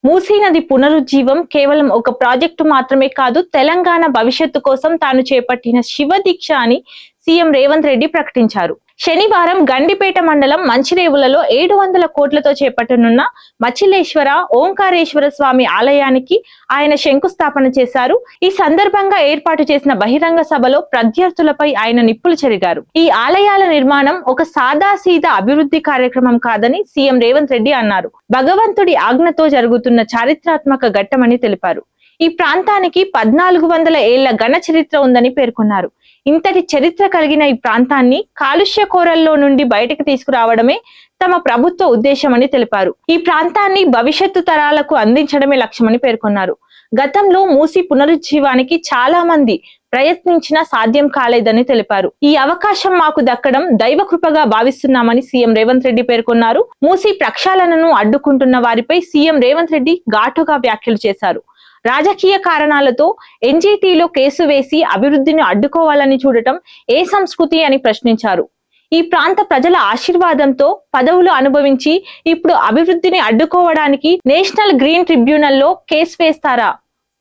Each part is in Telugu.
మూసీ నది పునరుజ్జీవం కేవలం ఒక ప్రాజెక్టు మాత్రమే కాదు, తెలంగాణ భవిష్యత్తు కోసం తాను చేపట్టిన శివ దీక్ష అని సీఎం రేవంత్ రెడ్డి ప్రకటించారు. శనివారం గండిపేట మండలం మంచిరేవులలో 700 కోట్లతో చేపట్టనున్న మచిలేశ్వర ఓంకారేశ్వర స్వామి ఆలయానికి ఆయన శంకుస్థాపన చేశారు. ఈ సందర్భంగా ఏర్పాటు చేసిన బహిరంగ సభలో ప్రత్యర్థులపై ఆయన నిప్పులు చెరిగారు. ఈ ఆలయాల నిర్మాణం ఒక సాదాసీదా అభివృద్ధి కార్యక్రమం కాదని సీఎం రేవంత్ రెడ్డి అన్నారు. భగవంతుడి ఆజ్ఞతో జరుగుతున్న చారిత్రాత్మక ఘట్టమని తెలిపారు. ఈ ప్రాంతానికి 1400 ఏళ్ల ఘన చరిత్ర ఉందని పేర్కొన్నారు. ఇంతటి చరిత్ర కలిగిన ఈ ప్రాంతాన్ని కాలుష్య కోరల్లో నుండి బయటకు తీసుకురావడమే తమ ప్రభుత్వ ఉద్దేశమని తెలిపారు. ఈ ప్రాంతాన్ని భవిష్యత్తు తరాలకు అందించడమే లక్ష్యమని పేర్కొన్నారు. గతంలో మూసీ పునరుజ్జీవానికి చాలా మంది ప్రయత్నించినా సాధ్యం కాలేదని తెలిపారు. ఈ అవకాశం మాకు దక్కడం దైవ కృపగా భావిస్తున్నామని సీఎం రేవంత్ రెడ్డి పేర్కొన్నారు. మూసీ ప్రక్షాళనను అడ్డుకుంటున్న వారిపై సీఎం రేవంత్ రెడ్డి ఘాటుగా వ్యాఖ్యలు చేశారు. రాజకీయ కారణాలతో ఎన్జీటీలో కేసు వేసి అభివృద్ధిని అడ్డుకోవాలని చూడటం ఏ సంస్కృతి అని ప్రశ్నించారు. ఈ ప్రాంత ప్రజల ఆశీర్వాదంతో పదవులు అనుభవించి ఇప్పుడు అభివృద్ధిని అడ్డుకోవడానికి నేషనల్ గ్రీన్ ట్రిబ్యునల్లో కేసు వేస్తారా?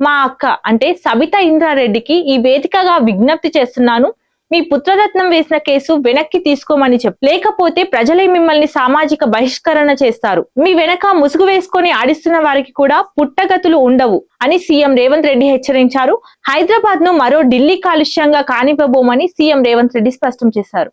మా అక్క అంటే సబితా ఇంద్రారెడ్డికి ఈ వేదికగా విజ్ఞప్తి చేస్తున్నాను. మీ పుత్రరత్నం వేసిన కేసు వెనక్కి తీసుకోమని లేకపోతే ప్రజలే మిమ్మల్ని సామాజిక బహిష్కరణ చేస్తారు. మీ వెనక ముసుగు వేసుకొని ఆడిస్తున్న వారికి కూడా పుట్టగతులు ఉండవు అని సీఎం రేవంత్ రెడ్డి హెచ్చరించారు. హైదరాబాద్ ను మరో ఢిల్లీ కాలుష్యంగా కానివ్వబోమని సీఎం రేవంత్ రెడ్డి స్పష్టం చేశారు.